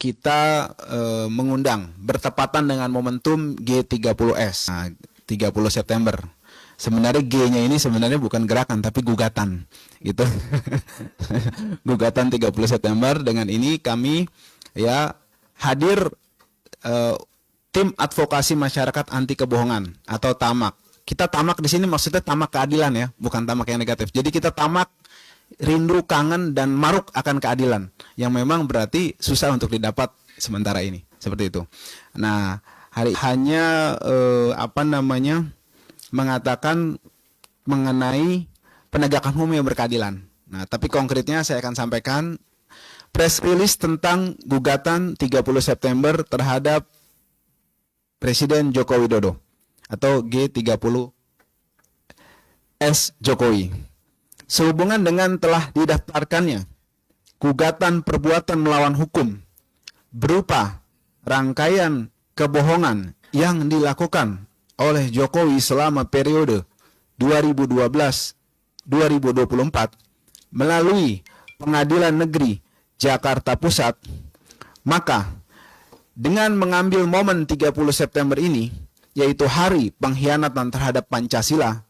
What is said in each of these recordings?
kita mengundang bertepatan dengan momentum G30S, 30 September. Sebenarnya G-nya ini sebenarnya bukan gerakan tapi gugatan, gitu. Gugatan 30 September. Dengan ini kami ya hadir tim advokasi masyarakat anti kebohongan atau TAMAK. Kita tamak di sini maksudnya tamak keadilan ya, bukan tamak yang negatif. Jadi kita tamak rindu, kangen, dan maruk akan keadilan yang memang berarti susah untuk didapat sementara ini, seperti itu. Nah, hanya mengatakan mengenai penegakan hukum yang berkeadilan. Nah, tapi konkretnya saya akan sampaikan press release tentang gugatan 30 September terhadap Presiden Joko Widodo atau G30S Jokowi. Sehubungan dengan telah didaftarkannya gugatan perbuatan melawan hukum berupa rangkaian kebohongan yang dilakukan oleh Jokowi selama periode 2012-2024 melalui Pengadilan Negeri Jakarta Pusat, maka dengan mengambil momen 30 September ini, yaitu hari pengkhianatan terhadap Pancasila,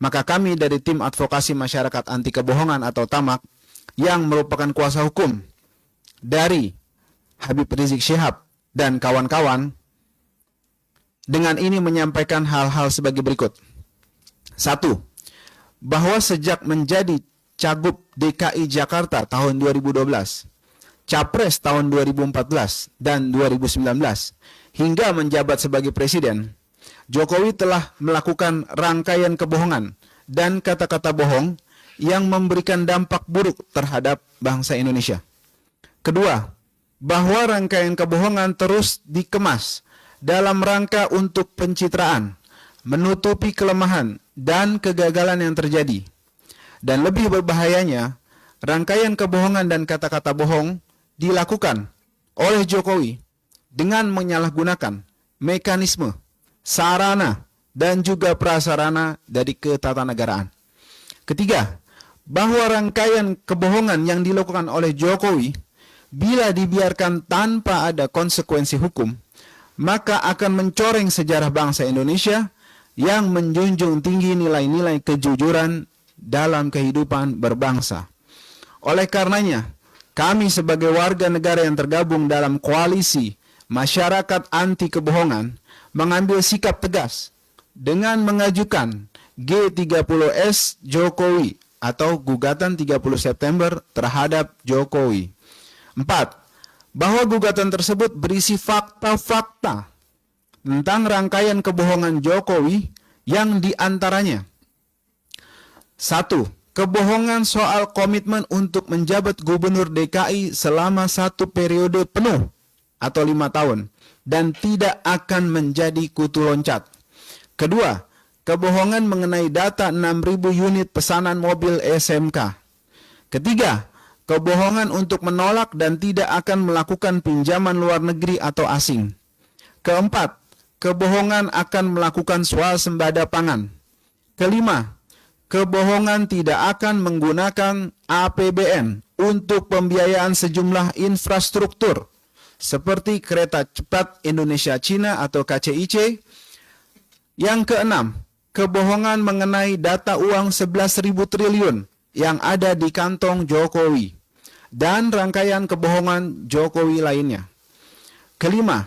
maka kami dari tim advokasi masyarakat anti kebohongan atau TAMAK yang merupakan kuasa hukum dari Habib Rizik Syihab dan kawan-kawan dengan ini menyampaikan hal-hal sebagai berikut. 1. Bahwa sejak menjadi Cagup DKI Jakarta tahun 2012, Capres tahun 2014 dan 2019, hingga menjabat sebagai presiden, Jokowi telah melakukan rangkaian kebohongan dan kata-kata bohong yang memberikan dampak buruk terhadap bangsa Indonesia. Kedua, bahwa rangkaian kebohongan terus dikemas dalam rangka untuk pencitraan, menutupi kelemahan dan kegagalan yang terjadi. Dan lebih berbahayanya, rangkaian kebohongan dan kata-kata bohong dilakukan oleh Jokowi dengan menyalahgunakan mekanisme, sarana, dan juga prasarana dari ketatanegaraan. Ketiga, bahwa rangkaian kebohongan yang dilakukan oleh Jokowi bila dibiarkan tanpa ada konsekuensi hukum, maka akan mencoreng sejarah bangsa Indonesia yang menjunjung tinggi nilai-nilai kejujuran dalam kehidupan berbangsa. Oleh karenanya, kami sebagai warga negara yang tergabung dalam koalisi masyarakat anti kebohongan mengambil sikap tegas dengan mengajukan G30S Jokowi atau gugatan 30 September terhadap Jokowi. 4. Bahwa gugatan tersebut berisi fakta-fakta tentang rangkaian kebohongan Jokowi yang diantaranya 1. Kebohongan soal komitmen untuk menjabat gubernur DKI selama 1 periode penuh atau 5 tahun dan tidak akan menjadi kutu loncat. Kedua, kebohongan mengenai data 6.000 unit pesanan mobil SMK. Ketiga, kebohongan untuk menolak dan tidak akan melakukan pinjaman luar negeri atau asing. Keempat, kebohongan akan melakukan swasembada pangan. Kelima, kebohongan tidak akan menggunakan APBN untuk pembiayaan sejumlah infrastruktur seperti kereta cepat Indonesia-Cina atau KCIC. Yang keenam, kebohongan mengenai data uang 11.000 triliun yang ada di kantong Jokowi dan rangkaian kebohongan Jokowi lainnya. Kelima,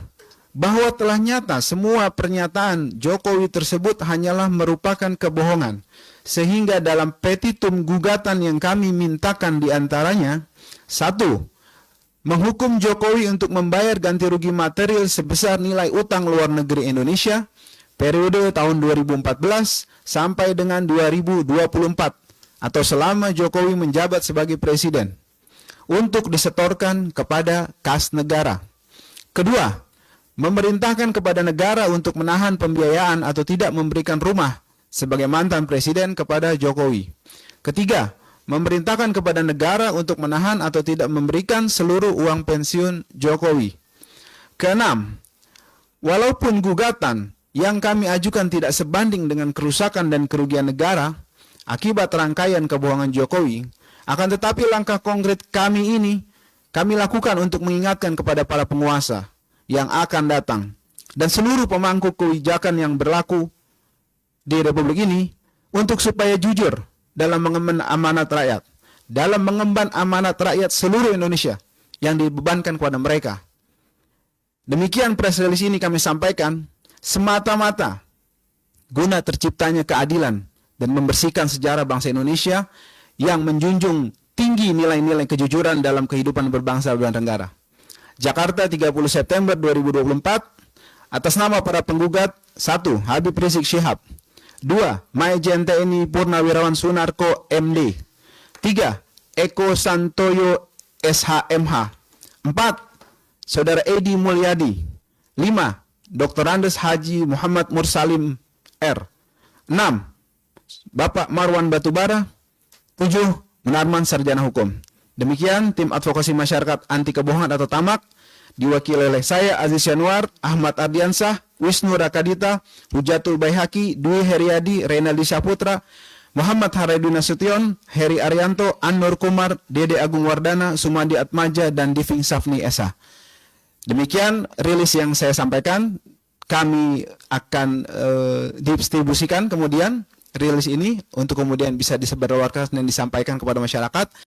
bahwa telah nyata semua pernyataan Jokowi tersebut hanyalah merupakan kebohongan, sehingga dalam petitum gugatan yang kami mintakan diantaranya, 1. Menghukum Jokowi untuk membayar ganti rugi material sebesar nilai utang luar negeri Indonesia periode tahun 2014 sampai dengan 2024 atau selama Jokowi menjabat sebagai presiden untuk disetorkan kepada kas negara. Kedua, memerintahkan kepada negara untuk menahan pembiayaan atau tidak memberikan rumah sebagai mantan presiden kepada Jokowi. Ketiga, memerintahkan kepada negara untuk menahan atau tidak memberikan seluruh uang pensiun Jokowi. Keenam, walaupun gugatan yang kami ajukan tidak sebanding dengan kerusakan dan kerugian negara akibat rangkaian kebohongan Jokowi, akan tetapi langkah konkret kami ini, kami lakukan untuk mengingatkan kepada para penguasa yang akan datang dan seluruh pemangku kebijakan yang berlaku di Republik ini untuk supaya jujur dalam mengemban amanat rakyat, dalam mengemban amanat rakyat seluruh Indonesia yang dibebankan kepada mereka. Demikian press release ini kami sampaikan semata-mata guna terciptanya keadilan dan membersihkan sejarah bangsa Indonesia yang menjunjung tinggi nilai-nilai kejujuran dalam kehidupan berbangsa dan negara. Jakarta, 30 September 2024, atas nama para penggugat: 1. Habib Rizik Syihab, 2. Maijen TNI Purnawirawan Sunarko MD, 3. Eko Santoyo SHMH, 4. Saudara Edi Mulyadi, 5. Dr. Andes Haji Muhammad Mursalim R, 6. Bapak Marwan Batubara, 7. Munarman Sarjana Hukum. Demikian tim advokasi masyarakat anti kebohongan atau TAMAK diwakili oleh saya Aziz Yanuar, Ahmad Ardiansah, Wisnu Rakadita, Hujatul Baihaqi, Dwi Heriadi, Reynaldi Saputra, Muhammad Haredi Nasution, Heri Arianto, An-Nur Kumar, Dede Agung Wardana, Sumandi Atmaja, dan Diving Safni Esa. Demikian rilis yang saya sampaikan. Kami akan distribusikan kemudian rilis ini untuk kemudian bisa disebarluaskan dan disampaikan kepada masyarakat.